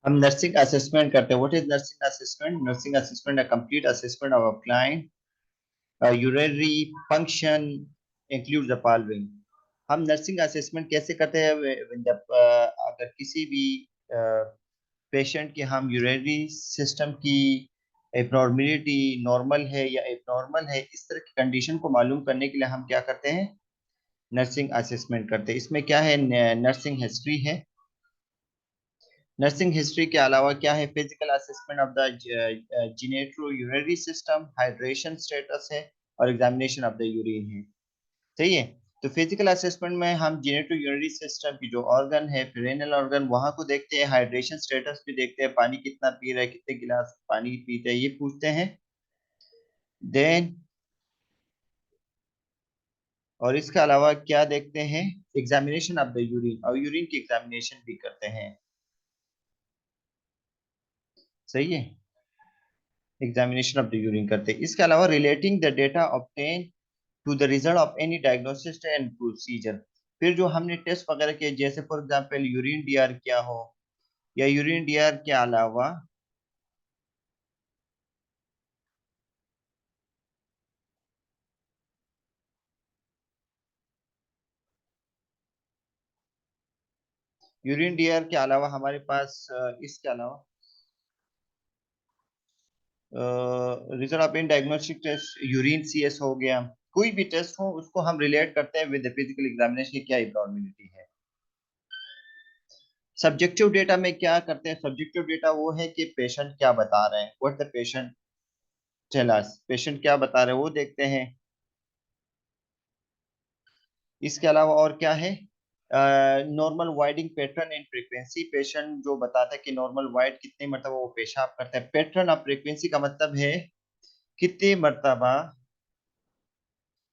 हम nursing assessment करते हैं। What is nursing assessment? Nursing assessment a complete assessment of a client urinary function include the following. हम nursing assessment कैसे करते हैं? अगर किसी भी पेशेंट के हम यूरिनरी सिस्टम की एबनॉर्मलिटी नॉर्मल है या एबनॉर्मल है, इस तरह की कंडीशन को मालूम करने के लिए हम क्या करते हैं? नर्सिंग असेसमेंट करते हैं। इसमें क्या है? नर्सिंग हिस्ट्री है। नर्सिंग हिस्ट्री के अलावा क्या है? Physical assessment of the genitourinary system, hydration status है, और एग्जामिनेशन ऑफ द यूरिन है। सही है। तो फिजिकल असेसमेंट में हम जीनेटो यूरिनरी सिस्टम की जो ऑर्गन है, पेरेनियल ऑर्गन, वहां को देखते हैं। हाइड्रेशन स्टेटस भी देखते हैं, पानी कितना पी रहा है, कितने गिलास पानी पीते हैं, ये पूछते हैं। देन और इसके अलावा क्या देखते हैं? एग्जामिनेशन ऑफ द यूरिन, और यूरिन की एग्जामिनेशन भी करते हैं। सही है। एग्जामिनेशन ऑफ द यूरिन करते हैं। इसके अलावा relating the data obtain to the result of any diagnosis and procedure. फिर जो हमने टेस्ट वगैरह किए, जैसे फॉर एग्जांपल यूरिन डीआर क्या हो, या यूरिन डीआर के अलावा यूरिन डीआर के अलावा हमारे पास इसके अलावा result of in diagnostic test, urine CS हो गया। कोई भी टेस्ट हो उसको हम रिलेट करते हैं विद फिजिकल एग्जामिनेशन की क्या एबनॉर्मलिटी है। सब्जेक्टिव डेटा में क्या करते हैं? सब्जेक्टिव डेटा वो है कि पेशेंट क्या बता रहे हैं, what the patient tell us, patient क्या बता रहे हैं वो देखते हैं। इसके अलावा और क्या है? Normal voiding pattern and frequency, patient जो बताता है कि नॉर्मल वाइड कितनी मरतबा वो पेशाब करता है। पैटर्न ऑफ फ्रीक्वेंसी का मतलब है कितनी मरतबा,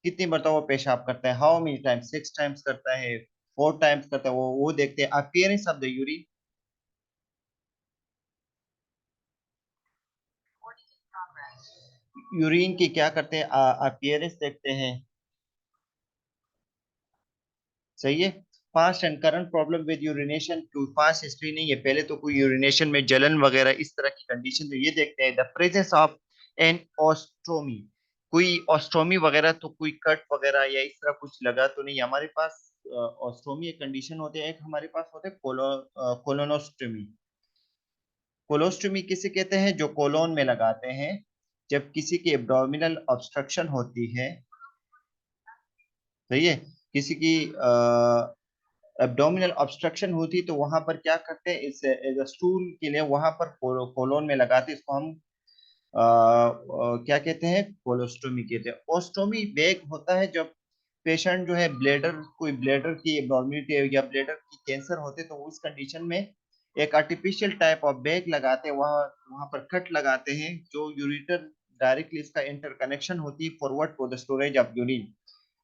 कितनी मरतबा वो पेशाब करता है। हाउ मेनी टाइम्स, 6 टाइम्स करता है, 4 टाइम्स करता है, वो देखते हैं। Appearance of the urine, urine की क्या करते हैं? अपीयरेंस देखते हैं। सही है। Past and current problem with urination, to past history नहीं है, पहले तो कोई यूरिनेशन में जलन वगैरह इस तरह की कंडीशन, तो ये देखते हैं। The presence of an ostomy, कोई ऑस्टोमी वगैरह, तो कोई कट वगैरह या इस तरह कुछ लगा तो नहीं हमारे पास। ऑस्टोमी एक कंडीशन होती है, एक हमारे पास होते हैं कोलोनोस्टोमी। कोलोस्टोमी किसे कहते हैं? जो कोलोन में लगाते हैं जब किसी की एब्डोमिनल ऑब्स्ट्रक्शन होती है। सही है। किसी की एब्डोमिनल ऑब्स्ट्रक्शन होती तो वहां पर क्या करते हैं? इस एज अ स्टूल के लिए वहां पर कोलोन में लगाते हैं। इसको हम क्या कहते हैं? कोलोस्टोमी कहते हैं। ओस्टोमी बैग होता है जब पेशेंट जो है ब्लेडर, कोई ब्लेडर की एब्नॉर्मलिटी है या ब्लेडर की कैंसर होते तो उस कंडीशन में एक आर्टिफिशियल टाइप ऑफ बैग लगाते हैं, वहाँ वहां पर कट लगाते हैं जो यूरिटर डायरेक्टली इसका इंटरकनेक्शन होती है forward for the storage of urine.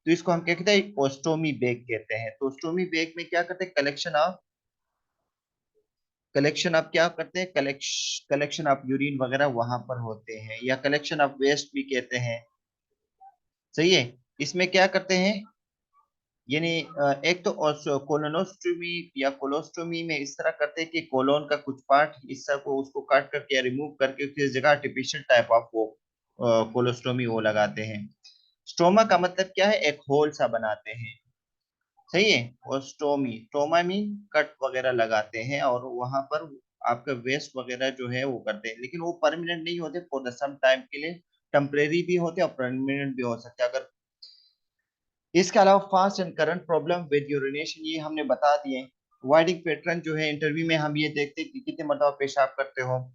तो इसको हम क्या कहते हैं? ओस्टोमी बैग कहते हैं। तो ओस्टोमी बैग में क्या करते हैं? कलेक्शन आप क्या करते हैं? कलेक्शन ऑफ यूरिन वगैरह वहां पर होते हैं, या कलेक्शन ऑफ वेस्ट भी कहते हैं। सही है। इसमें क्या करते हैं? यानी एक तो कोलोनोस्टोमी या कोलोस्टोमी में इस तरह करते हैं कि कोलोन का कुछ पार्ट हिस्सा को उसको काट करके या रिमूव करके उसकी जगह आर्टिफिशियल टाइप ऑफ वो कोलोस्टोमी वो लगाते हैं। स्टोमा का मतलब क्या है? एक होल सा बनाते हैं। सही है। और स्टोमी, स्टोमा मीन कट वगैरह लगाते हैं और वहां पर आपका वेस्ट वगैरह जो है वो करते हैं, लेकिन वो परमानेंट नहीं होते, फॉर द सम टाइम के लिए टेम्परेरी भी होते हैं और परमानेंट भी हो सकते हैं। अगर इसके अलावा fast and current problem with urination, ये हमने बता दिए। वाइडिंग पैटर्न जो है इंटरव्यू में हम ये देखते हैं कि कितने मरतबा पेशाब करते हो,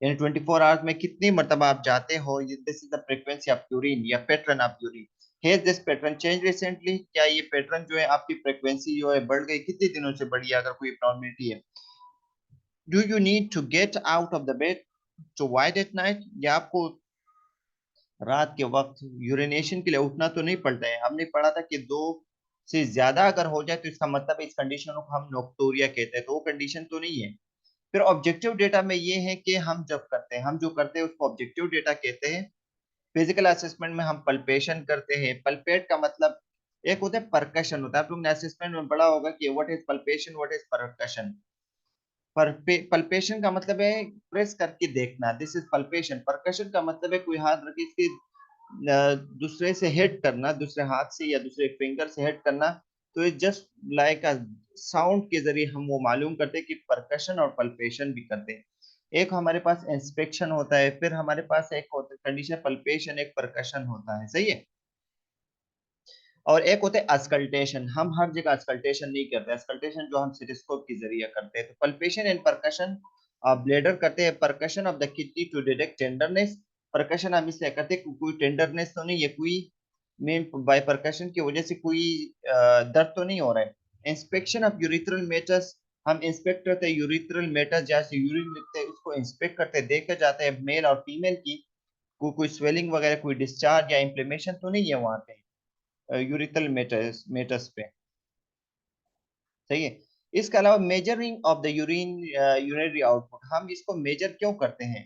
यानी 24 आवर्स में कितनी मरतबा आप जाते हो। This is the frequency of urine या pattern of urine. Has this pattern change recently, क्या ये पैटर्न जो है आपकी फ्रीक्वेंसी जो है बढ़ गई, कितने दिनों से बढ़ी है? अगर कोई एब्नॉर्मलिटी है। Do you need to get out of the bed to void at night, या आपको रात के वक्त यूरिनेशन के लिए उठना तो नहीं पड़ता है? हमने पढ़ा था कि दो से ज्यादा अगर हो जाए तो इसका मतलब इस कंडीशन को हम नोक्टोरिया कहते हैं, तो वो कंडीशन तो नहीं है। फिर ऑब्जेक्टिव डेटा में ये है कि हम जब करते हैं, हम जो करते हैं उसको ऑब्जेक्टिव डेटा कहते हैं। फिजिकल असेसमेंट में हम पल्पेशन करते हैं। पल्पेट का मतलब एक होता है परकशन होता है। आप लोग ने असेसमेंट में पढ़ा होगा कि what is palpation, what is percussion. Palpation का मतलब है प्रेस करके देखना, दिस इज पल्पेशन। परकशन का मतलब है कोई हाथ रखे इसके दूसरे से हिट करना, दूसरे हाथ से या दूसरे फिंगर से हिट करना। तो ये जस्ट लाइक अ साउंड के जरिए हम वो मालूम करते हैं कि परकशन और पल्पेशन भी करते हैं। एक हमारे पास इंस्पेक्शन होता है, फिर हमारे पास एक होता है कंडीशन पल्पेशन, एक परकशन होता है, सही है। और एक होते हैं अस्कल्टेशन, हम हर जगह अस्कल्टेशन नहीं करते, अस्कल्टेशन जो हम स्टेथोस्कोप के जरिए करते हैं। तो पल्पेशन एंड परकशन ब्लेडर करते हैं, percussion of the kidney to detect tenderness. Percussion हम इसलिए करते हैं कि कोई टेंडरनेस तो नहीं है, कोई मेन बाय परकशन की वजह से कोई दर्द तो नहीं हो रहा है। इंस्पेक्शन ऑफ यूरिथ्रल मेटर्स, हम इंस्पेक्ट करते हैं यूरिथ्रल मेटर्स, जैसे यूरिन लिखते हैं उसको इंस्पेक्ट करते हैं, देखा जाता है मेल और फीमेल की कोई स्वेलिंग वगैरह, कोई डिस्चार्ज या इंफ्लेमेशन तो नहीं है वहां पे यूरिथ्रल मेटर्स मेटर्स पे, सही है। इसके अलावा measuring of the urinary output, हम इसको मेजर क्यों करते हैं?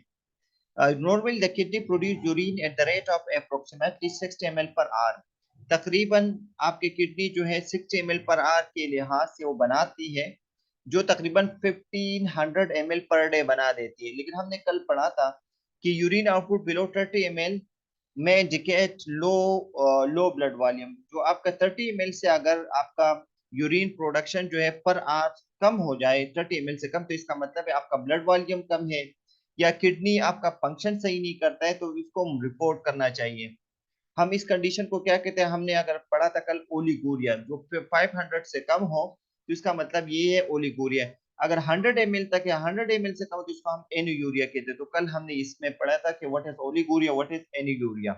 Normally the kidney produce urine at the rate of approximately 60 ml per hour. तकरीबन आपकी किडनी जो है 60 ml पर आवर के लिहाज से वो बनाती है, जो तकरीबन 1500 ml पर डे बना देती है। लेकिन हमने कल पढ़ा था कि यूरिन आउटपुट बिलो 30 ml में इंडिकेट लो ब्लड वॉल्यूम। जो आपका 30 ml से अगर आपका यूरिन प्रोडक्शन जो है पर आवर कम हो जाए 30 ml से कम, तो इसका मतलब है आपका ब्लड वॉल्यूम कम है या किडनी आपका फंक्शन सही नहीं करता है, तो इसको रिपोर्ट करना चाहिए। हम इस कंडीशन को क्या कहते हैं? हमने अगर पढ़ा था कल ओलिगोरिया, जो 500 से कम हो तो इसका मतलब ये है ओलिगोरिया। अगर 100 ml तक या 100 ml से कम हो तो इसको हम एनुयूरिया कहते हैं। तो कल हमने इसमें पढ़ा था कि व्हाट इज ओलिगोरिया, व्हाट इज एनुयूरिया,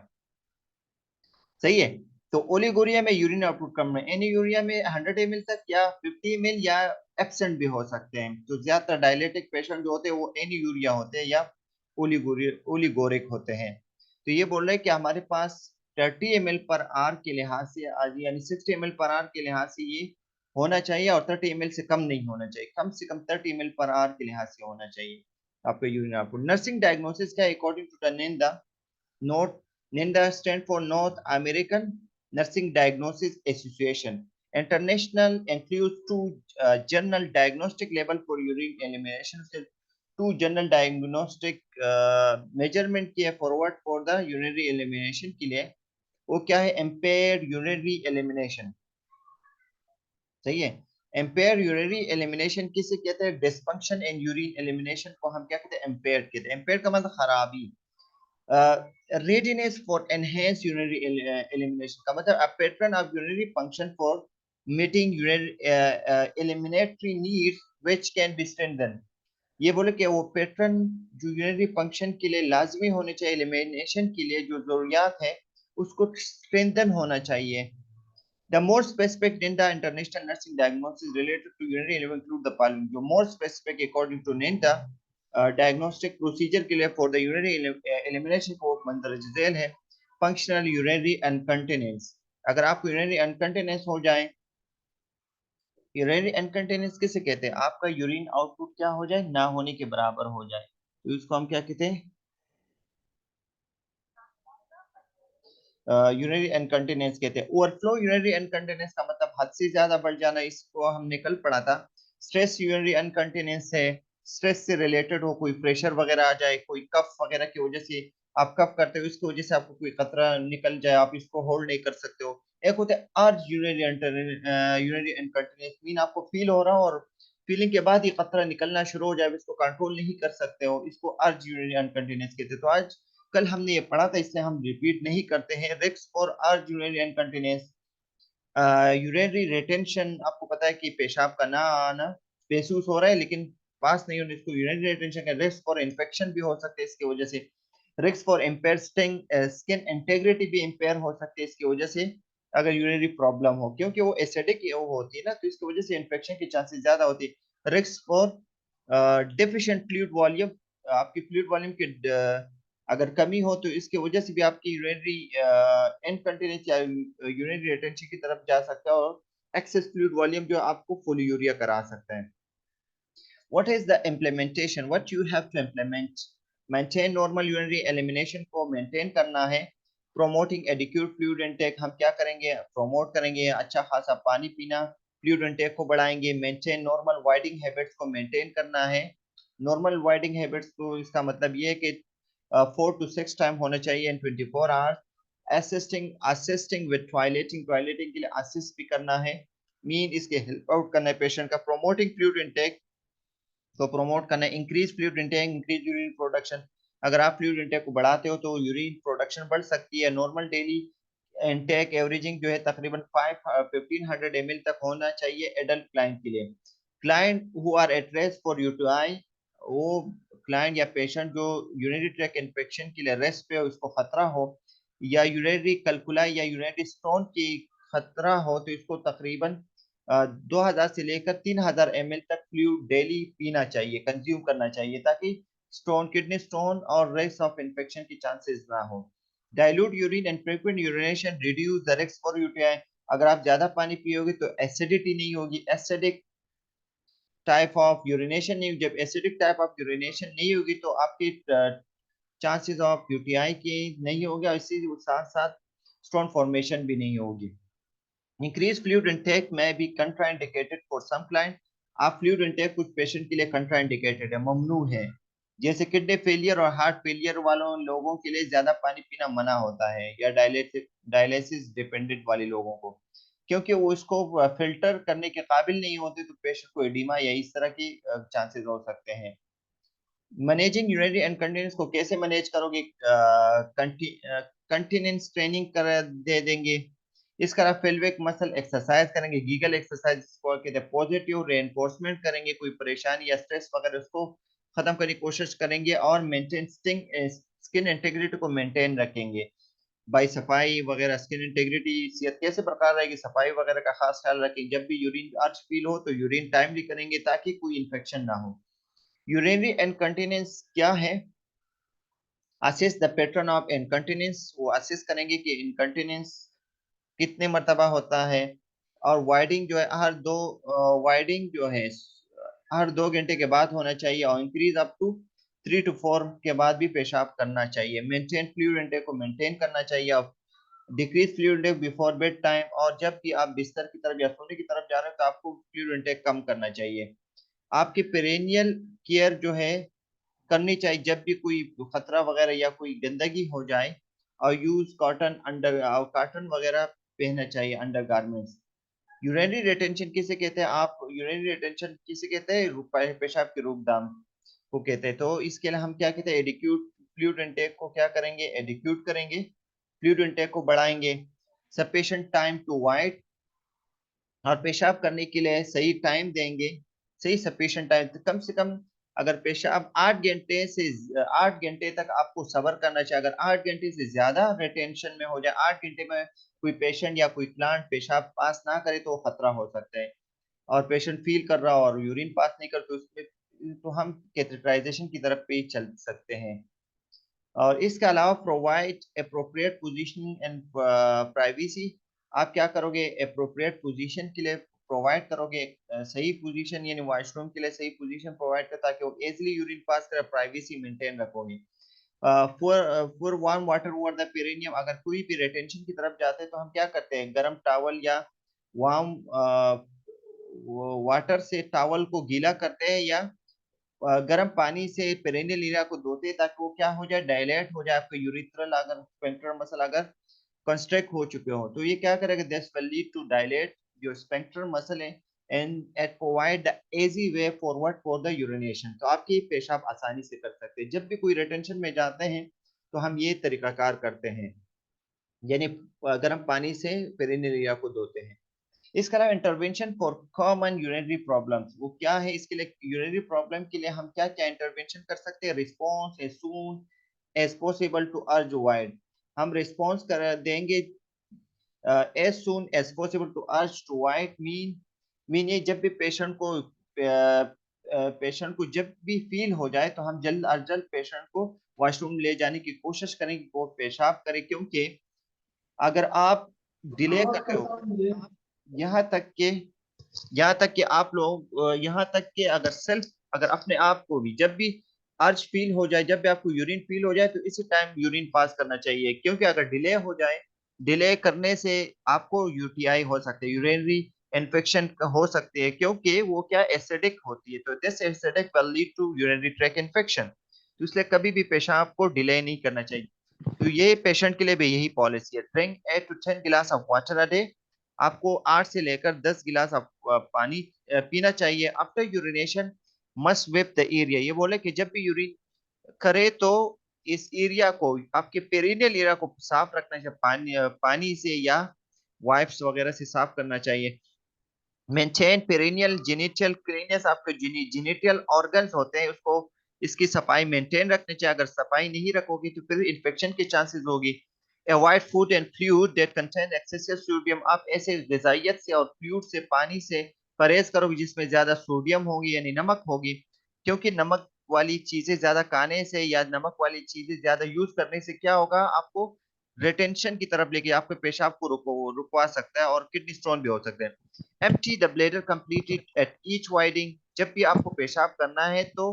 सही है। तो ओलिगोरिया में यूरिन आउटपुट कम है, एनुयूरिया में 100 ml तक या 50 ml या एब्सेंट भी हो सकते हैं। तो ज्यादातर डायलिटिक पेशेंट जो होते हैं वो एनुयूरिया होते हैं या ओलिगोरिक होते हैं। तो ये बोल रहे हैं कि हमारे पास 30 ml पर आर के लिहाज से आज यानी 60 ml पर आर के लिहाज से ये होना चाहिए, और 30 ml से कम नहीं होना चाहिए, कम से कम 30 ml पर आर के लिहाज से होना चाहिए आपका यूरिन आउटपुट। नर्सिंग डायग्नोसिस का according to the North NINDA stand for North American Nursing Diagnosis Association. International includes two general diagnostic level for urine elimination. Two general diagnostic measurement किए forward for the urinary elimination के लिए, वो क्या है? impaired urinary elimination, सही है। impaired urinary elimination किसे कहते हैं? dysfunction in urine elimination को हम क्या कहते हैं? impaired कहते हैं। impaired का मतलब खराबी। readiness for enhanced urinary elimination का मतलब a pattern of urinary function for meeting urinary eliminatory needs which can be strengthened। ये बोले कि वो पैटर्न जो यूरिनरी फंक्शन के लिए लाजमी होने चाहिए, एलिमिनेशन के लिए जो जरूरियात है उसको स्ट्रेंथन होना चाहिए। The more specific NINDA International Nursing Diagnosis related to urinary elimination include the following. जो more specific according to NINDA diagnostic procedure के लिए for the urinary elimination को मंदरज झेल है functional urinary incontinence। अगर आपको urinary incontinence हो जाए, यूरिनरी इनकंटिनेंस किसे कहते हैं? आपका यूरिन आउटपुट क्या हो जाए? ना होने के बराबर हो जाए, तो इसको हम क्या कहते हैं? यूरिनरी इनकंटिनेंस कहते हैं। ओवरफ्लो यूरिनरी इनकंटिनेंस का मतलब हद से ज्यादा बढ़ जाना, इसको हमने कल पढ़ा था। स्ट्रेस यूरिनरी इनकंटिनेंस है, स्ट्रेस से रिलेटेड हो, कोई प्रेशर वगैरह आ जाए, कोई कफ वगैरह की वजह से आप कफ करते हो, इसकी वजह से आपको कोई खतरा निकल जाए, आप इसको होल्ड नहीं कर सकते हो। एक होता है अर्ज यूरिनरी इनकंटिनेंस, मीन आपको फील हो रहा हो और फीलिंग के बाद ही खतरा निकलना शुरू हो जाए, इसको कंट्रोल नहीं कर सकते हो, इसको अर्ज यूरिनरी इनकंटिनेंस कहते हैं। तो आज कल हमने ये पढ़ा था इसलिए हम रिपीट नहीं करते हैं। रिस्क और अर्ज यूरिनरी इनकंटिनेंस, यूरिनरी रिटेंशन, आपको पता है कि पेशाब का ना आना, महसूस हो रहा है लेकिन पास नहीं होने, इसको यूरिनरी रिटेंशन का। रिस्क और इन्फेक्शन भी हो सकते हैं इसकी वजह से। Risk for empire skin integrity भी इम्पेयर हो सकती है इसकी वजह से, अगर यूरिनरी प्रॉब्लम हो, क्योंकि वो एसिडिक वो होती है ना, तो इसकी वजह से इन्फेक्शन की चांसेस ज्यादा होती है। Risk for deficient fluid volume, आपकी फ्लूइड वॉल्यूम की अगर कमी हो तो इसकी वजह से भी आपकी यूरिनरी इनकंटिनेंस या यूरिनरी रिटेंशन की तरफ जा सकता है, और एक्सेस फ्लूइड वॉल्यूम जो आपको पोलियूरिया करा सकता है। What is the implementation? What you have to implement? Maintain normal urinary elimination को maintain करना है। Promoting adequate fluid intake, हम क्या करेंगे? Promote करेंगे अच्छा खासा पानी पीना। फ्लूइड इनटेक को बढ़ाएंगे। मेंटेन नॉर्मल वाइडिंग हैबिट्स को मेंटेन करना है। नॉर्मल वाइडिंग हैबिट्स को इसका मतलब ये है कि 4 to 6 टाइम होना चाहिए इन 24 hours. Assisting with toileting, toileting के लिए असिस्ट भी करना है, मीन इसके हेल्प आउट करना है पेशेंट का। प्रोमोटिंग फ्लूइड इनटेक को प्रमोट करना है। Increase fluid intake, increase urine production. अगर आप फ्लूइड इनटेक को बढ़ाते हो तो यूरिन प्रोडक्शन बढ़ सकती है। नॉर्मल डेली इनटेक एवरेजिंग जो है तकरीबन 1500 ml तक होना चाहिए एडल्ट क्लाइंट के लिए। Client who are at risk for UTI, वो क्लाइंट या पेशेंट जो यूरिनरी ट्रैक इन्फेक्शन के लिए रेस्ट पे हो, उसको खतरा हो, या यूरिनरी कल्कुलाई या यूरिनरी स्टोन की खतरा हो, तो इसको तकरीबन 2000 से लेकर 3000 ml तक फ्लूइड डेली पीना चाहिए, कंज्यूम करना चाहिए, ताकि स्टोन, किडनी स्टोन और रिस्क ऑफ इन्फेक्शन की चांसेस ना हो। Dilute urine and frequent urination reduce the risk for UTI. अगर आप ज्यादा पानी पियोगे तो एसिडिटी नहीं होगी, एसिडिक टाइप ऑफ यूरिनेशन नहीं, जब एसिडिक टाइप ऑफ यूरिनेशन नहीं होगी तो आपकी चांसेस ऑफ यूटीआई की नहीं होगी, और इसी के साथ साथ स्टोन फॉर्मेशन भी नहीं होगी। इंक्रीज फ्लूइड इनटेक में भी कंट्राइंडिकेटेड फॉर सम क्लाइंट। आप फ्लूइड इनटेक कुछ पेशेंट के लिए कंट्राइंडिकेटेड है, ममनू है। जैसे किडनी फेलियर और हार्ट फेलियर वालों लोगों के लिए ज्यादा पानी पीना मना होता है, या डायलिसिस डिपेंडेंट वाले लोगों को, क्योंकि वो इसको फिल्टर करने के काबिल नहीं होते, तो पेशेंट को एडिमा या इस तरह की चांसेस हो सकते हैं। मैनेजिंग यूरिनरी इनकंटिनेंस को कैसे मैनेज करोगे? कंटिनेंस ट्रेनिंग कर दे देंगे। इस तरह पेल्विक मसल एक्सरसाइज करेंगे, गीगल एक्सरसाइज को कहते हैं। पॉजिटिव रेनफोर्समेंट करेंगे, कोई परेशानी या स्ट्रेस वगैरह उसको खत्म करने की कोशिश करेंगे, और मेंटेन स्किन इंटेग्रिटी को मेंटेन रखेंगे भाई। सफाई वगैरह, स्किन इंटेग्रिटी, सेहत कैसे बरकरार रहेगी, सफाई वगैरह का खास ख्याल रखेंगे। जब भी यूरिन अर्ज फील हो तो यूरिन टाइमली करेंगे, ताकि कोई इन्फेक्शन ना हो। यूरिनरी इनकंटिनेंस क्या है? Assess the pattern of incontinence, वो असेस करेंगे कि इनकंटिनेंस कितने मरतबा होता है। और वाइडिंग जो है वाइडिंग जो है हर 2 घंटे के बाद होना चाहिए, और इंक्रीज अप टू 3 to 4 के बाद भी पेशाब करना चाहिए। मेंटेन फ्लूइड इनटेक को मेंटेन करना चाहिए, और decrease fluid intake before bed time, और जब भी आप बिस्तर की तरफ या सोने की तरफ जा रहे हो तो आपको फ्लूइड इनटेक कम करना चाहिए। आपकी पेरेनियल केयर जो है करनी चाहिए, जब भी कोई खतरा वगैरह या कोई गंदगी हो जाए, और यूज कॉटन वगैरह पहनना चाहिए अंडर गारमेंट्स। यूरिनरी रिटेंशन किसे कहते हैं? आप यूरिनरी रिटेंशन किसे कहते हैं? पेशाब के रोकथाम को कहते हैं। तो इसके लिए हम क्या कहते हैं? एडिक्यूट फ्लूइड इनटेक को क्या करेंगे? एडिक्यूट करेंगे, फ्लूइड इनटेक को बढ़ाएंगे। सफिशिएंट टाइम टू वाइट, और पेशाब करने के लिए सही टाइम देंगे, सही सफिशिएंट टाइम, तो कम से कम अगर पेशाब 8 घंटे तक आपको सबर करना चाहिए। अगर 8 घंटे से ज्यादा रिटेंशन में हो जाए, 8 घंटे में कोई पेशेंट या कोई प्लांट पेशाब पास ना करे, तो खतरा हो सकता है। और पेशेंट फील कर रहा हो और यूरिन पास नहीं करते, उसमें तो हम कैथेटराइजेशन की तरफ पे चल सकते हैं। और इसके अलावा provide appropriate positioning and privacy. आप क्या करोगे? अप्रोप्रिएट पोजीशन के लिए प्रोवाइड करोगे सही पोजीशन, यानी वॉशरूम के लिए सही पोजीशन प्रोवाइड कर, ताकि वो इजीली यूरिन पास करे, प्राइवेसी मेंटेन रखोगे। For warm water over the perineum, अगर कोई भी रिटेंशन की तरफ जाते हैं तो हम क्या करते हैं? गर्म टॉवल या वार्म वाटर से टॉवल को गीला करते हैं, या गर्म पानी से पेरिनियल एरिया को धोते हैं, ताकि वो क्या हो जाए? डायलेट हो जाए। आपका यूरिथ्रल अगर स्फिंक्टर मसल अगर कंस्ट्रक्ट हो चुके हो, तो ये क्या करेगा? This will lead to dilate जो स्फिंक्टर मसल है, and at provide the easy way forward for the urination. तो आपकी पेशाब आसानी से कर सकते हैं। जब भी कोई रिटेंशन में जाते हैं तो हम ये तरीकाकार करते हैं, यानी गर्म पानी से पेरिनियल एरिया को धोते हैं। इसके अलावा intervention for common urinary problems, वो क्या है? इसके लिए यूरिनरी प्रॉब्लम के लिए हम क्या क्या इंटरवेंशन कर सकते हैं? Response as soon as possible to urge void, हम रिस्पॉन्स कर देंगे as soon as possible to urge to void. Mean ये जब भी पेशेंट को जब भी फील हो जाए, तो हम जल्द अज जल्द पेशेंट को वॉशरूम ले जाने की कोशिश करें, वो पेशाब करे। क्योंकि अगर आप डिले कर रहे हो, यहाँ तक के यहाँ तक कि आप लोग यहाँ तक कि अगर अपने आप को भी जब भी अर्ज फील हो जाए, जब भी आपको यूरिन फील हो जाए, तो इसी टाइम यूरिन पास करना चाहिए। क्योंकि अगर डिले हो जाए, डिले करने से आपको यूटीआई हो सकता है, यूरिनरी इन्फेक्शन हो सकती है, क्योंकि वो क्या एसिडिक होती है, तो this acidic will lead to urinary tract infection. तो इसलिए कभी भी पेशाब को डिले नहीं करना चाहिए। तो ये पेशेंट के लिए भी यही पॉलिसी है, ड्रिंक 8 to 10 गिलास ऑफ वाटर अ डे। आपको 8 से लेकर 10 गिलास ऑफ पानी पीना चाहिए। After urination must whip the area, ये बोले कि जब भी यूरिन करे तो इस एरिया को, आपके पेरिनियल एरिया को साफ रखना चाहिए, पानी से या वाइप्स वगैरह से साफ करना चाहिए। मेंटेन पेरिनियल जेनिटल क्लीननेस, आपके जेनिटल ऑर्गन्स होते हैं उसको, इसकी सफाई मेंटेन रखनी चाहिए। अगर सफाई नहीं रखोगी तो फिर इन्फेक्शन के चांसेस होगी। Avoid food and fluid that contain excessive sodium, आप ऐसे गजाइयत से और फ्लूइड से, पानी से परहेज करोगे जिसमें ज्यादा सोडियम होगी यानी नमक होगी, क्योंकि नमक वाली चीजें ज्यादा खाने से या नमक वाली चीजें ज्यादा यूज करने से क्या होगा, आपको रिटेंशन की तरफ लेके आपके पेशाब को रुकवा सकता है और किडनी स्टोन भी हो सकते हैं। Empty the bladder completely at each voiding, जब भी आपको पेशाब करना है तो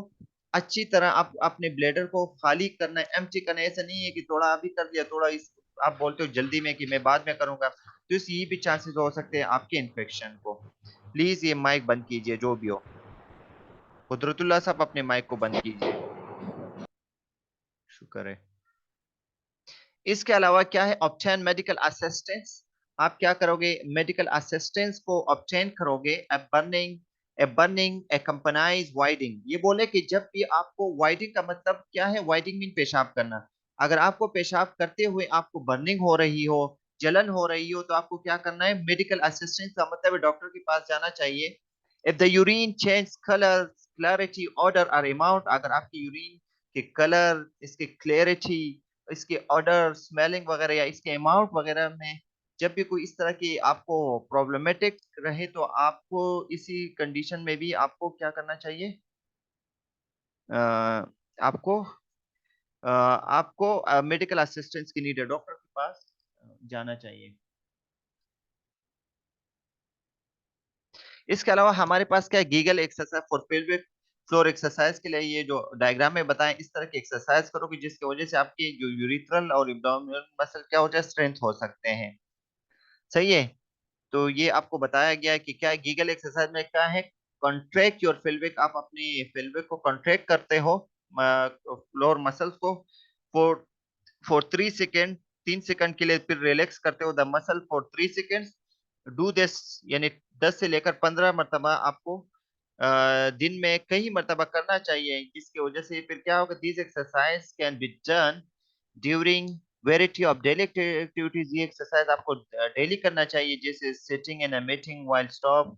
अच्छी तरह आप अपने ब्लैडर को खाली करना है, एम्प्टी करना है। ऐसा नहीं है कि थोड़ा अभी कर दिया, थोड़ा इस आप बोलते हो जल्दी में कि मैं बाद में करूंगा, तो इस ये भी चांसेस हो सकते हैं आपके इन्फेक्शन को। प्लीज ये माइक बंद कीजिए जो भी हो। कुदरतुल्लाह साहब अपने माइक को बंद कीजिए, शुक्र है। इसके अलावा क्या है, ऑब्टेन मेडिकल असिस्टेंस। आप क्या करोगे, मेडिकल असिस्टेंस को ऑब्टेन करोगे। ए बर्निंग एकम्पनाइज वाइडिंग, ये बोले कि जब भी आपको, वाइडिंग का मतलब क्या है, वाइडिंग मीन पेशाब करना। अगर आपको पेशाब करते हुए आपको बर्निंग हो रही हो, जलन हो रही हो, तो आपको क्या करना है, मेडिकल असिस्टेंस का मतलब है डॉक्टर के पास जाना चाहिए। If the urine change colour, clarity, order और अमाउंट, अगर आपकी यूरिन के कलर, इसके क्लैरिटी, इसके ऑर्डर, स्मेलिंग वगैरह या इसके अमाउंट वगैरह में जब भी कोई इस तरह की आपको प्रॉब्लमेटिक रहे, तो आपको इसी कंडीशन में भी आपको क्या करना चाहिए, आपको आपको मेडिकल असिस्टेंस की नीड है, डॉक्टर के पास जाना चाहिए। इसके अलावा हमारे पास क्या है, kegel exercise for pelvic floor exercise के लिए, ये जो डायग्राम में बताएं, इस तरह की एक्सरसाइज करोगे जिसकी वजह से आपकी जो यूरिथ्रल और एब्डोमिनल मसल क्या हो जाए, स्ट्रेंथ हो सकते हैं। सही है। तो ये आपको बताया गया है कि क्या है, गीगल एक्सरसाइज में क्या है, कॉन्ट्रैक्ट योर पेल्विक, आप अपनी पेल्विक को कॉन्ट्रैक्ट करते हो, फ्लोर मसल्स को, फॉर फॉर 3 सेकेंड, 3 सेकंड के लिए, फिर रिलैक्स करते हो the muscle for 3 seconds. Do this, यानी 10 से लेकर 15 मरतबा आपको दिन में कई मरतबा करना चाहिए, जिसकी वजह से फिर क्या होगा, this exercise can be done during variety of daily activities. ये एक्सरसाइज आपको डेली करना चाहिए, जैसे sitting in a meeting while stop.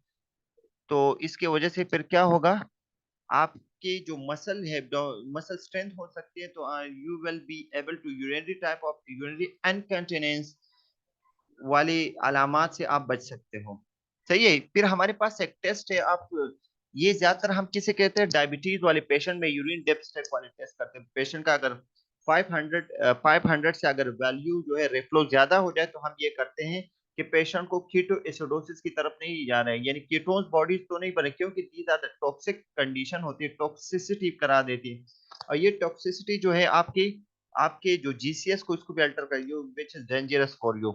तो इसके वजह से फिर क्या होगा, आपकी जो मसल है, मसल स्ट्रेंथ हो सकती है, तो you will be able to urinary type of urinary incontinence वाली अलामात से आप बच सकते हो। सही है। फिर हमारे पास एक टेस्ट है, आप ये ज्यादातर हम किसे कहते हैं, डायबिटीज वाले पेशेंट में यूरिन डेप्थ चेक वाले टेस्ट करते हैं। पेशेंट का अगर 500 से अगर वैल्यू जो है रेफ्लो ज्यादा हो जाए, तो हम ये करते हैं कि पेशेंट को कीटो एसिडोसिस की तरफ नहीं जा रहे हैं, यानी कीटोन्स बॉडीज तो नहीं बने, क्योंकि these are the toxic condition होती है, टॉक्सिसिटी करा देती है। और ये टॉक्सिसिटी जो है आपकी, आपके जो जीसीएस को इसको भी अल्टर कर, you which is dangerous for you.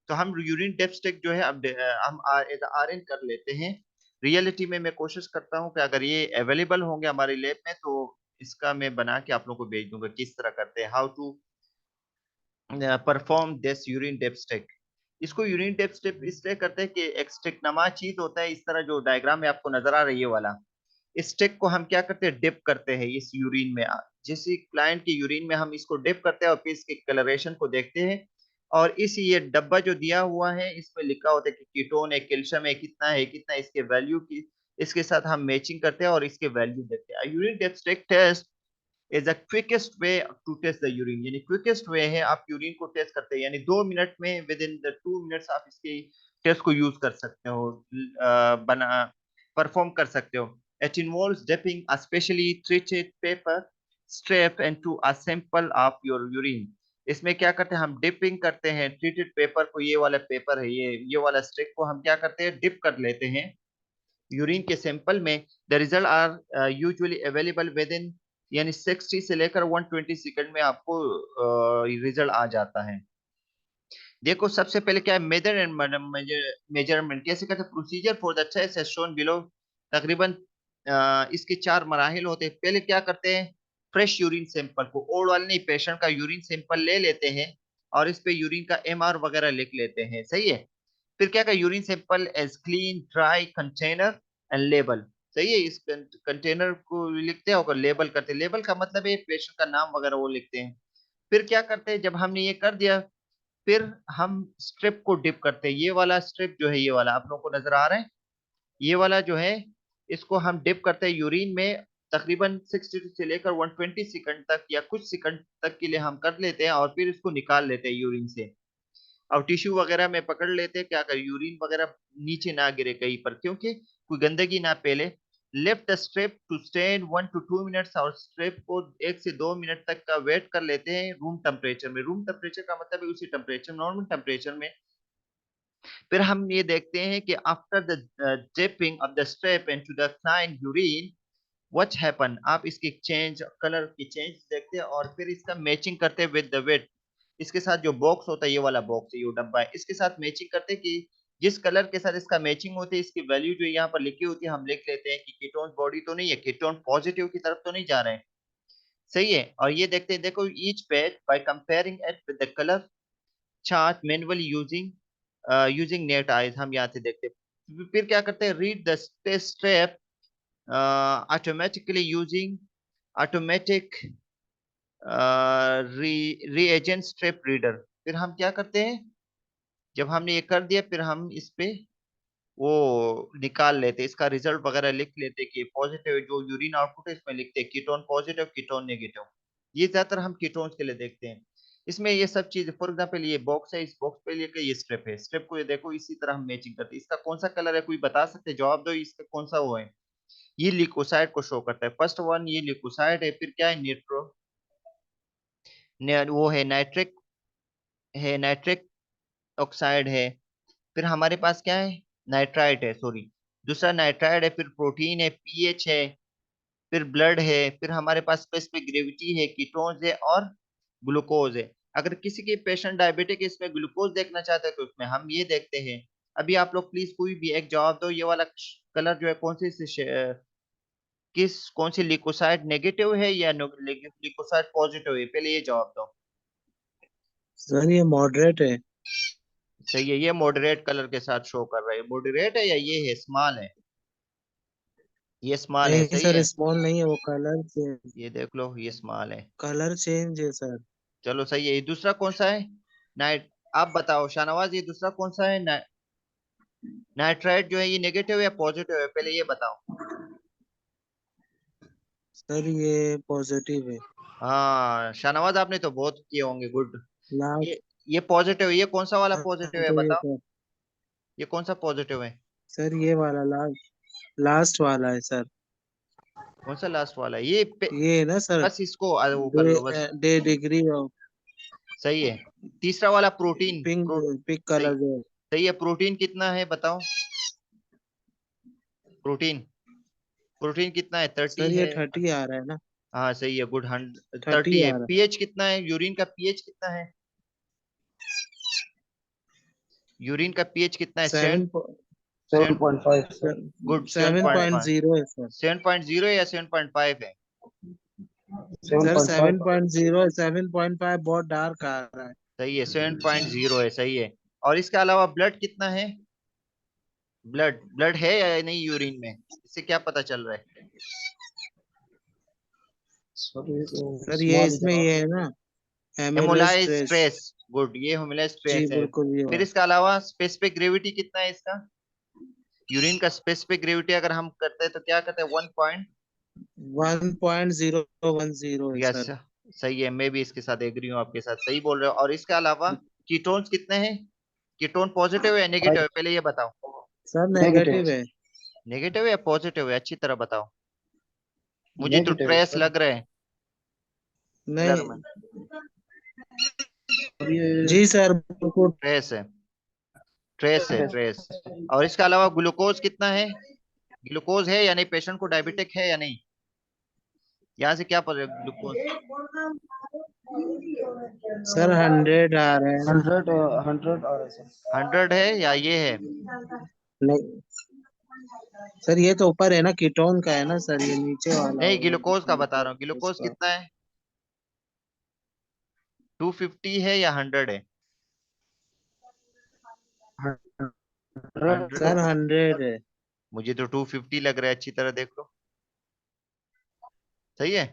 तो हम यूरिन डेप्थ चेक जो है अब हम आरएन कर लेते हैं। रियलिटी में मैं कोशिश करता हूँ कि अगर ये अवेलेबल होंगे हमारे लैब में, तो इसका मैं बना के आप लोगों को भेज दूंगा, किस तरह करते हैं, how to perform this urine dip check. इसको यूरिन डेप्थ स्टेप इसलिए करते हैं कि एक स्टिक नमा चीज होता है, इस तरह जो डायग्राम में आपको नजर आ रही है वाला, इस स्टिक को हम क्या करते हैं, डिप करते हैं इस यूरिन में। जिस क्लाइंट की यूरिन में हम इसको डिप करते हैं और फिर इसके कलरेशन को देखते हैं, और इस ये डब्बा जो दिया हुआ है इसमें लिखा होता है कि कीटोन है, कैल्शियम है, कितना है, कितना इसके वैल्यू की, इसके साथ हम मैचिंग करते हैं और इसके वैल्यू देते हैं। Urine dipstick test is the quickest way to test the urine, यानी क्विकेस्ट वे है आप यूरिन को टेस्ट करते हैं, यानी 2 मिनट में, विद इन द 2 मिनट्स आप इसके टेस्ट को यूज कर सकते हो, बना परफॉर्म कर सकते हो। It involves dipping a specially treated paper strip into a sample of your urine. इसमें क्या करते हैं, हम डिपिंग करते हैं ट्रीटेड पेपर को, ये वाला पेपर है, ये वाला स्टिक को हम क्या करते हैं, डिप कर लेते हैं यूरिन के सैंपल में। The result are usually available within, यानी 60 से लेकर 120 सेकंड में आपको रिजल्ट आ जाता है। देखो सबसे पहले क्या है, मेजर एंड मेजरमेंट कैसे करते हैं, procedure for the test as shown below. तकरीबन इसके 4 मराहिल होते हैं। पहले क्या करते हैं, फ्रेश यूरिन सैंपल को, ओल्ड वाले नहीं, पेशेंट का यूरिन सैंपल ले लेते हैं और इस पे यूरिन का एमआर वगैरह लिख लेते हैं, सही है। फिर क्या कर, urine sample as clean dry container and label, सही है। इस कंटेनर को लिखते हैं और लेबल करते हैं। लेबल का मतलब है पेशेंट का नाम वगैरह वो लिखते हैं। फिर क्या करते हैं, जब हमने ये कर दिया, फिर हम स्ट्रिप को डिप करते हैं। ये वाला स्ट्रिप जो है, ये वाला आप लोगों को नजर आ रहा है, ये वाला जो है, इसको हम डिप करते हैं यूरिन में। तकरीबन 60 से लेकर 120 सेकंड तक या कुछ सेकंड तक के लिए हम कर लेते हैं और फिर इसको निकाल लेते हैं यूरिन से। और टिश्यू वगैरह में पकड़ लेते हैं, क्या कर, यूरिन वगैरह नीचे ना गिरे कहीं पर, क्योंकि कोई गंदगी ना फैले। Left the strip to stay 1 to 2 minutes, और स्ट्रिप को 1 से 2 मिनट तक का वेट कर लेते हैं रूम टेम्परेचर में। रूम टेम्परेचर का मतलब है उसी टेम्परेचर, नॉर्मल टेम्परेचर में। फिर हम ये देखते हैं कि after the dipping of the strip into the client urine what happen, आप इसकी चेंज, कलर की चेंज देखते हैं और फिर इसका मैचिंग करते हैं विद द वेट। इसके साथ जो बॉक्स होता है, ये वाला बॉक्स है, ये डब्बा है, इसके साथ मैचिंग करते हैं कि जिस कलर के साथ इसका मैचिंग होती है, इसकी वैल्यू जो यहाँ पर लिखी होती है, हम लिख लेते हैं कि कीटोन बॉडी तो नहीं है, कीटोन पॉजिटिव की तरफ तो नहीं जा रहे हैं, सही है। और ये देखते हैं, देखो each page by comparing it with the colour chart manually using using net eyes, हम यहाँ से देखते हैं। फिर क्या करते हैं, read the step automatically using automatic reagent strip reader. फिर हम क्या करते हैं, जब हमने ये कर दिया, फिर हम इस पे वो निकाल लेते हैं, इसका रिजल्ट वगैरह लिख लेते हैं कि पॉजिटिव जो यूरिन आउटपुट है इसमें लिखते हैं कीटोन पॉजिटिव कीटोन नेगेटिव। ये ज्यादातर हम कीटोन्स के लिए देखते हैं। इसमें ये सब चीज, फॉर एग्जाम्पल ये बॉक्स है, इस बॉक्स पे लेके ये स्ट्रिप है, स्ट्रिप को ये देखो, इसी तरह हम मैचिंग करते हैं। इसका कौन सा कलर है, कोई बता सकते हैं, जवाब दो, इसका कौन सा वो है। ये लिकोसाइड को शो करता है, फर्स्ट वन ये लिकोसाइड है। फिर क्या है, न्यूट्रो वो है नाइट्रिक ऑक्साइड है। फिर हमारे पास क्या है, नाइट्राइट है, सॉरी, दूसरा नाइट्राइड है। फिर प्रोटीन है, पीएच है, फिर ब्लड है, फिर हमारे पास स्पेसिफिक ग्रेविटी है, कीटोन्स है और ग्लूकोज है। अगर किसी के पेशेंट डायबिटिक है, इसमें ग्लूकोज देखना चाहते हैं तो उसमें हम ये देखते हैं। अभी आप लोग प्लीज कोई भी एक जवाब दो, ये वाला कलर जो है कौन सी कौन सी लिकोसाइड नेगेटिव है या लिकोसाइड पॉजिटिव है, पहले ये जवाब दो। सर ये मॉडरेट है। सही है, ये मॉडरेट कलर के साथ शो कर रहा है, मॉडरेट है या ये है स्मॉल है, ये स्मॉल है, नहीं सही सर, है। स्मॉल नहीं है, वो कलर चेंज, ये देख लो, ये स्मॉल है। कलर चेंज है सर। चलो सही है। ये दूसरा कौन सा है, नाइट, आप बताओ शाहनवाज, ये दूसरा कौन सा है, नाइट्राइट जो है ये नेगेटिव या पॉजिटिव है, पहले ये बताओ। सर ये पॉजिटिव है। हाँ शाहनवाज, आपने तो बहुत किए होंगे, गुड। लास्ट ये पॉजिटिव है, ये कौन सा वाला पॉजिटिव है तो ये बताओ, सर, ये कौन सा पॉजिटिव है, सर ये वाला लास्ट वाला है सर। कौन सा लास्ट वाला है, ये है ना सर, बस इसको वो कर डे लो बस। डे डिग्री ऑफ सही है। तीसरा वाला प्रोटीन, पिंक, पिंक सही, कलर जो है। सही है। प्रोटीन कितना है बताओ, प्रोटीन, प्रोटीन कितना है, 30 सर ये है। 30 आ रहा है ना, हाँ सही है, गुड, 100 30 30 है। आ रहा पीएच कितना है, यूरिन का पीएच कितना है, यूरिन का पीएच कितना है, है। Seven, 7, 7.5 sir. Good, seven seven point point five zero है सर। 7.0 या 7.5 है। सर 7.5। 7.0, 7.5 बहुत डार्क आ रहा है। सही है, 7.0 है, सही है। और इसके अलावा ब्लड कितना है, ब्लड ब्लड है या नहीं यूरिन में, इससे क्या पता चल रहा है। सर ये तो सर ये स्मॉल ही इसमें जवाब ये है। है ना, एमएलएस हेमोलाइज ट्रेस। स्ट्रेस, गुड, ये हेमोलाइज जी स्ट्रेस है। बिल्कुल ये फिर वाला। इसके अलावा स्पेसिफिक ग्रेविटी कितना है इसका, यूरिन का स्पेसिफिक ग्रेविटी अगर हम करते हैं तो क्या करते हैं, 1 पॉइंट, 1.010 है यस, सर। सही है। मैं भी इसके साथ एग्री हूँ, आपके साथ सही बोल रहे हो। और इसके अलावा कीटोन्स कितने हैं, कीटोन पॉजिटिव है या नेगेटिव है, पहले ये बताओ। सर नेगेटिव, नेगेटिव है। नेगेटिव है या पॉजिटिव है, अच्छी तरह बताओ, मुझे तो नेगेटिव है ट्रेस सर। लग रहे हैं कलर में, नहीं। और ये जी सर बिल्कुल। ट्रेस है, ट्रेस है, ट्रेस। और इसके अलावा ग्लूकोज कितना है, ग्लूकोज है या नहीं, पेशेंट को डायबिटिक है या नहीं, यहाँ से क्या पता ग्लूकोज, सर 100 आ रहे हैं। 100 आ रहा है सर। 100 है या ये है? नहीं सर, ये तो ऊपर है ना, कीटोन का है ना सर, ये नीचे वाला नहीं, होगा ग्लूकोज का बता रहा हूँ, मतलब ग्लूकोज उसका। कितना है? 250 है या 100 है? 100 100? सर 100 है। मुझे तो 250 लग रहा है, अच्छी तरह देख लो। सही है।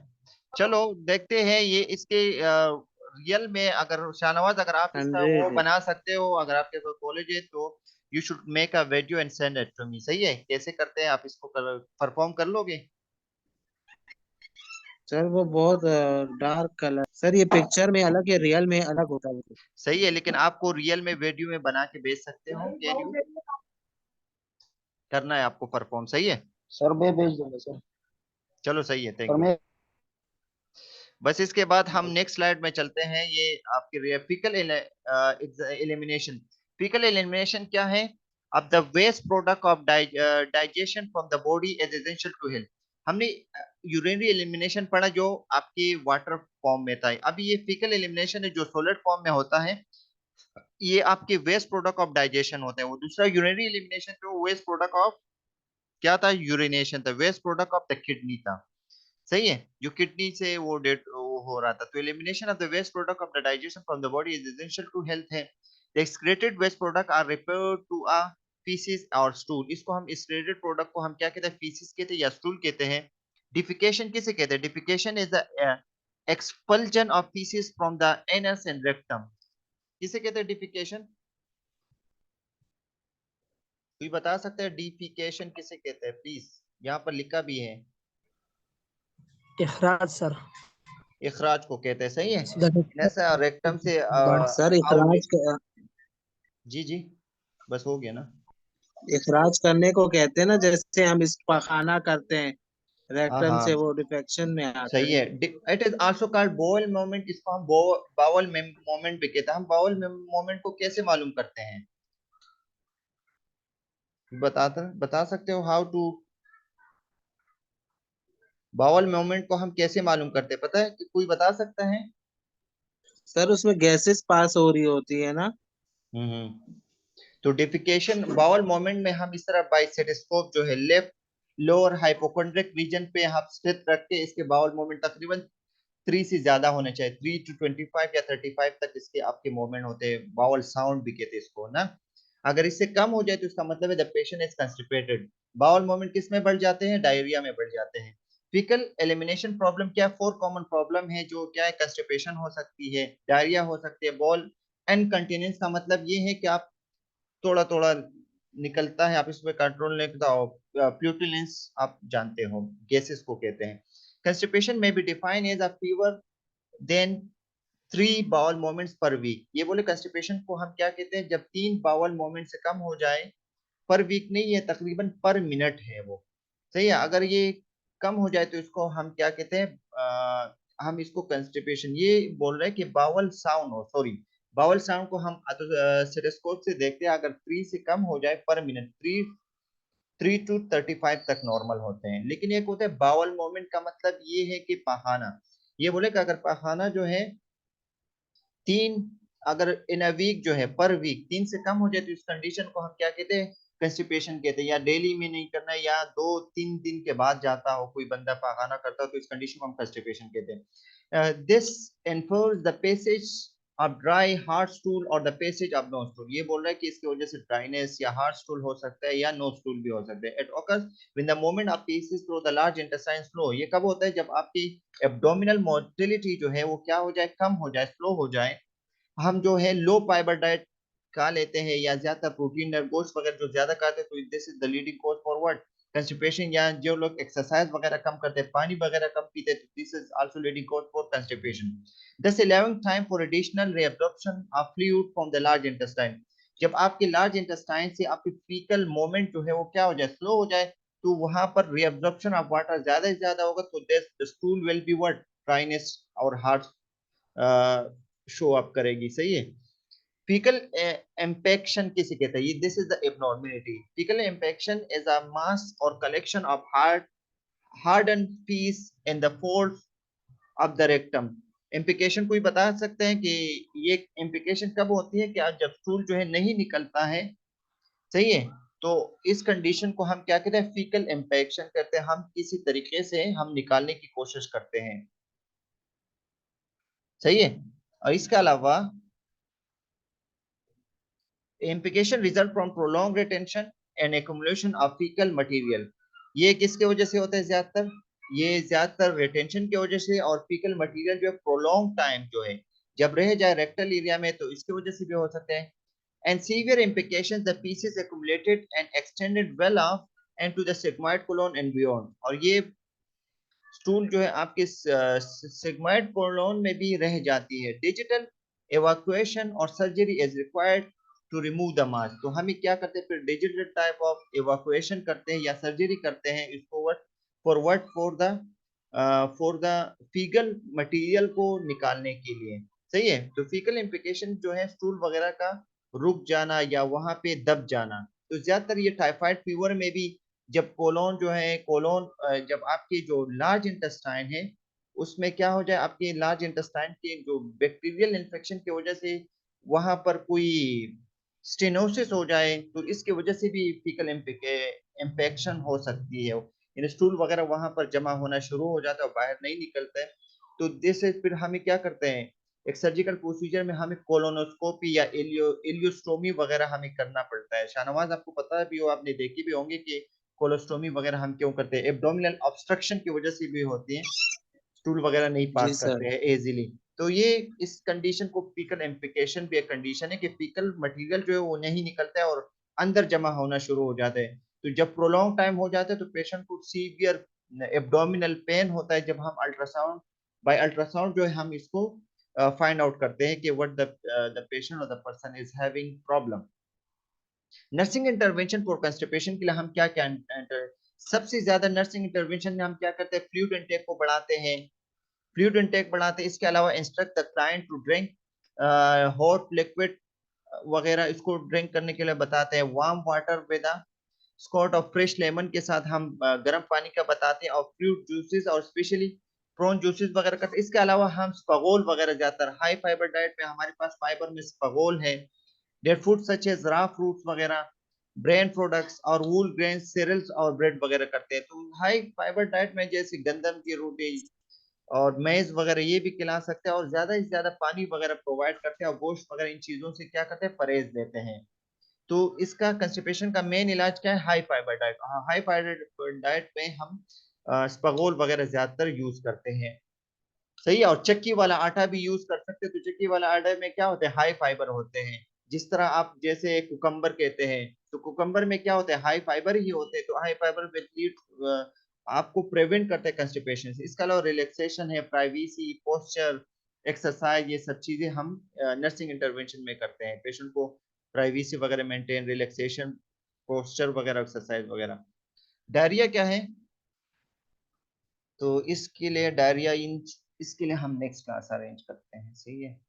चलो देखते हैं ये इसके रियल में, अगर शाहनवाज अगर आप इसका वो 100 है बना सकते हो, अगर आपके पास कॉलेज है तो you should make a video and send it to me. सही है, कैसे करते हैं आप इसको परफॉर्म कर लोगे? सर। वो बहुत डार्क कलर सर, ये पिक्चर में अलग है, रियल में अलग होता है। सही है, लेकिन आपको रियल में वीडियो में बना के भेज सकते हो, कैन यू? करना है आपको परफॉर्म, सही है। सर मैं भेज दूंगा सर। चलो सही है, सर थैंक यू। मैं बस इसके बाद हम नेक्स्ट स्लाइड में चलते हैं। ये आपकी फीकल एलिमिनेशन। फीकल एलिमिनेशन क्या है? अब the waste product of digestion from the body is essential to health. हमने यूरिनरी एलिमिनेशन पढ़ा जो आपकी वाटर फॉर्म में था। अभी ये फीकल एलिमिनेशन है जो सॉलिड फॉर्म में होता है। ये आपके वेस्ट प्रोडक्ट ऑफ डाइजेशन होते हैं। वो दूसरा यूरिनरी एलिमिनेशन जो वेस्ट प्रोडक्ट ऑफ क्या था, यूरिनेशन था, waste product of the kidney था। सही है, जो किडनी से वो डेट वो हो रहा था। तो elimination of the waste product of the digestion from the body is essential to health है। The excreted waste product are referred to a faeces or stool. इसको हम एक्सक्रीटेड प्रोडक्ट को हम क्या कहते हैं, फीसिस कहते हैं या स्टूल कहते हैं। डिफिकेशन किसे कहते हैं? Defecation is the expulsion of feces from the anus and rectum. किसे कहते हैं डिफिकेशन? कोई बता सकता है डिफिकेशन किसे कहते हैं प्लीज? यहाँ पर लिखा भी है। इखराज सर। इखराज को कहते हैं, सही है। सीधा ऐसा रेक्टम से सर आउट। इखराज जी जी, बस हो गया ना। इखराज करने को कहते हैं ना, जैसे हम इस पखाना करते हैं, हाँ रेक्टम हाँ, से वो डिफेक्शन में आता सही है। है। It is also called bowel movement. इसको हम बाउल मोमेंट भी कहते हैं। हम बाउल मोमेंट को कैसे मालूम करते हैं? बता सकते हो हाउ टू? बाउल मोमेंट को हम कैसे मालूम करते हैं, पता है कि कोई बता सकता है? सर उसमें गैसेस पास हो रही होती है ना। हम्म। तो डिफिकेशन बाउल मोमेंट में हम इस तरह बाई स्टेथोस्कोप जो है लेफ्ट लोअर हाइपोकोंड्रिक रीजन पे हम स्थित रख के इसके बाउल मोमेंट तकरीबन 3 से ज्यादा होने चाहिए। 3 to 25 या 35 तक इसके आपके मूवमेंट होते हैं। बाउल साउंड भी कहते हैं इसको ना। अगर इससे कम हो जाए तो इसका मतलब है the patient is constipated. Bowel movement किस में बढ़ जाते हैं? डायरिया में बढ़ जाते हैं। फीकल एलिमिनेशन प्रॉब्लम क्या? 4 कॉमन प्रॉब्लम है जो क्या है, कंस्टिपेशन हो सकती है, डायरिया हो सकती है, बॉल इनकंटिन्यूअस का मतलब ये है कि आप थोड़ा थोड़ा निकलता है, आप इसमें कंट्रोल नहीं करता हो। प्यूटिलेंस आप जानते हो, गैसेस को कहते हैं। कंस्टिपेशन में भी define as a fewer than 3 bowel movements per week. ये बोले कंस्टिपेशन को हम क्या कहते हैं, जब 3 बाउल मोमेंट से कम हो जाए। पर वीक नहीं है, तकरीबन पर मिनट है वो। सही है, अगर ये कम हो जाए तो इसको हम क्या कहते हैं, हम इसको कंस्टिपेशन ये बोल रहे हैं कि बावल साउंड हो, सॉरी, बावल साउंड को हम स्टेथोस्कोप से देखते हैं। अगर 3 से कम हो जाए पर मिनट, 3 to 35 तक नॉर्मल होते हैं। लेकिन एक होता है बावल मोमेंट का मतलब ये है कि पहाना। ये बोले कि अगर पहाना जो है 3, अगर इन अ वीक जो है पर वीक 3 से कम हो जाए तो इस कंडीशन को हम क्या कहते हैं, कंस्टिपेशन कहते हैं। या डेली में नहीं करना, या 2-3 दिन के बाद जाता हो कोई बंदा पाखाना करता हो, तो इस कंडीशन को हम कंस्टिपेशन कहते हैं। This enforce the passage of dry hard stool or the passage of no stool. ये बोल रहा है कि इसकी वजह से ड्राइनेस या हार्ड स्टूल हो सकता है या नो स्टूल भी हो सकता है। It occurs when the moment of pieces through the large intestine flow. ये कब होता है? जब आपकी एब्डोमिनल मोटिलिटी जो है वो क्या हो जाए, कम हो जाए, स्लो हो जाए। हम जो है लो फाइबर डाइट खा लेते हैं या ज्यादा प्रोटीन और गोश्त वगैरह जो ज्यादा खाते हैं, तो this is the leading cause for what, constipation. या जो लोग एक्सरसाइज वगैरह कम करते हैं, पानी वगैरह कम पीते हैं, तो this is also leading cause for constipation. दस 11 time for additional reabsorption of fluid from the large intestine. जब आपके लार्ज इंटेस्टाइन से आपकी फीकल मोमेंट जो है वो क्या हो जाए, स्लो हो जाए, तो वहां पर रीअब्जॉर्प्शन ऑफ वाटर ज्यादा से ज्यादा होगा, तो the stool will be what, dryness और हार्ड शो अप करेगी। सही है। फीकल इम्पेक्शन किसे कहते हैं? ये this is the abnormality. Faecal impaction is a mass or collection of hard hardened piece in the folds of the rectum implication कोई बता सकते हैं कि ये इम्प्लीकेशन कब होती है? कि जब स्टूल जो है नहीं निकलता है, सही है, तो इस कंडीशन को हम क्या कहते हैं? फीकल इम्पेक्शन कहते हैं। हम किसी तरीके से हम निकालने की कोशिश करते हैं, सही है। और इसके अलावा implication result from prolonged retention and accumulation of fecal material, ये किसके वजह से होता है? ज्यादातर ये ज्यादातर रिटेंशन की वजह से, और फीकल मटेरियल जो है प्रोलॉन्ग टाइम जो है जब रह जाए रेक्टल एरिया में, तो इसकी वजह से भी हो सकते हैं। and severe implications, the pieces accumulated and extended well off and to the sigmoid colon and beyond, और ये स्टूल जो है आपके सिग्मोइड कोलोन में भी रह जाती है। Digital evacuation or surgery is required to remove the mass, तो हम क्या करते हैं? फिर डिजिटल टाइप ऑफ एवाक्यूएशन करते हैं या सर्जरी करते हैं इसको फॉर द फीकल मटेरियल को निकालने के लिए, सही है। तो फीकल इम्प्लिकेशन जो है स्टूल वगैरह का रुक जाना या वहां पे दब जाना, तो ज्यादातर ये टाइफाइड फीवर में भी जब कोलोन जो है कोलोन जब आपकी जो लार्ज इंटेस्टाइन है उसमें क्या हो जाए, आपके लार्ज इंटेस्टाइन के जो बैक्टीरियल इन्फेक्शन की वजह से वहां पर कोई स्टेनोसिस हो जाए, तो इसकी वजह से भी फीकल इन्फेक्शन हो सकती है। यानी स्टूल वगैरह वहां पर जमा होना शुरू हो जाता है और बाहर नहीं निकलता है। तो जैसे फिर हमें क्या करते हैं? एक सर्जिकल प्रोसीजर में हमें कोलोनोस्कोपी या इलियोस्टोमी वगैरह हमें करना पड़ता है। शाहनवाज आपको पता है भी हो, आपने देखी भी होंगे कि कोलोस्टोमी वगैरह हम क्यों करते हैं? एब्डोमिनल ऑब्स्ट्रक्शन की वजह से भी होती है, स्टूल वगैरह नहीं जी पास सर। करते हैं इजीली। तो ये इस कंडीशन को फीकल इम्प्लिकेशन भी एक कंडीशन है कि फीकल मटेरियल जो है वो नहीं निकलता है और अंदर जमा होना शुरू हो जाता है। तो जब प्रोलॉन्ग टाइम हो जाता है तो पेशेंट को सीवियर एब्डोमिनल पेन होता है। जब हम अल्ट्रासाउंड बाय अल्ट्रासाउंड जो है हम इसको फाइंड आउट करते हैं कि व्हाट द पेशेंट और the person is having problem. Nursing intervention for constipation के लिए हम क्या क्या सबसे ज्यादा नर्सिंग इंटरवेंशन में हम क्या करते हैं? फ्लूइड इनटेक को बढ़ाते हैं, फ्लूइड इनटेक बढ़ाते हैं। इसके अलावा instruct the client to drink hot liquid वगैरह, इसको ड्रिंक करने के लिए बताते हैं। Warm water with squirt of fresh lemon के साथ हम गर्म पानी का बताते हैं, और फ्रूट जूसेस और स्पेशली प्रॉन जूसेस वगैरह करते हैं। इसके अलावा हम स्पगोल वगैरह ज्यादातर हाई फाइबर डाइट में हमारे पास फाइबर में स्पगोल है। Dairy food such as raw fruits वगैरह, ब्रेन प्रोडक्ट्स और वूल ग्रेन सीरियल्स और ब्रेड वगैरह करते हैं। तो हाई फाइबर डाइट में जैसे गंदम की रोटी और मेज वगैरह ये भी खिला सकते हैं, और ज्यादा से ज्यादा पानी वगैरह प्रोवाइड करते हैं, और गोश्त वगैरह इन चीजों से क्या करते हैं? परहेज देते हैं। तो इसका कंस्टिपेशन का मेन इलाज क्या है? High fibre diet. High fibre diet में हम स्पगोल वगैरह ज्यादातर यूज करते हैं, सही है। और चक्की वाला आटा भी यूज कर सकते हैं। तो चक्की वाला आटा में क्या होते हैं? हाई फाइबर होते हैं। जिस तरह आप जैसे कुकम्बर कहते हैं, तो कुकम्बर में क्या होता है? हाई फाइबर ही होते हैं। तो हाई फाइबर विद लीड आपको प्रिवेंट करते हैं कंस्टिपेशन से। इसके अलावा रिलैक्सेशन है, प्राइवेसी, पोस्चर, एक्सरसाइज, ये सब चीजें हम नर्सिंग इंटरवेंशन में करते हैं। पेशेंट को प्राइवेसी वगैरह मेंटेन, रिलैक्सेशन, पोस्चर वगैरह, एक्सरसाइज वगैरह। डायरिया क्या है? तो इसके लिए डायरिया इन इसके लिए हम नेक्स्ट क्लास अरेंज करते हैं, सही है।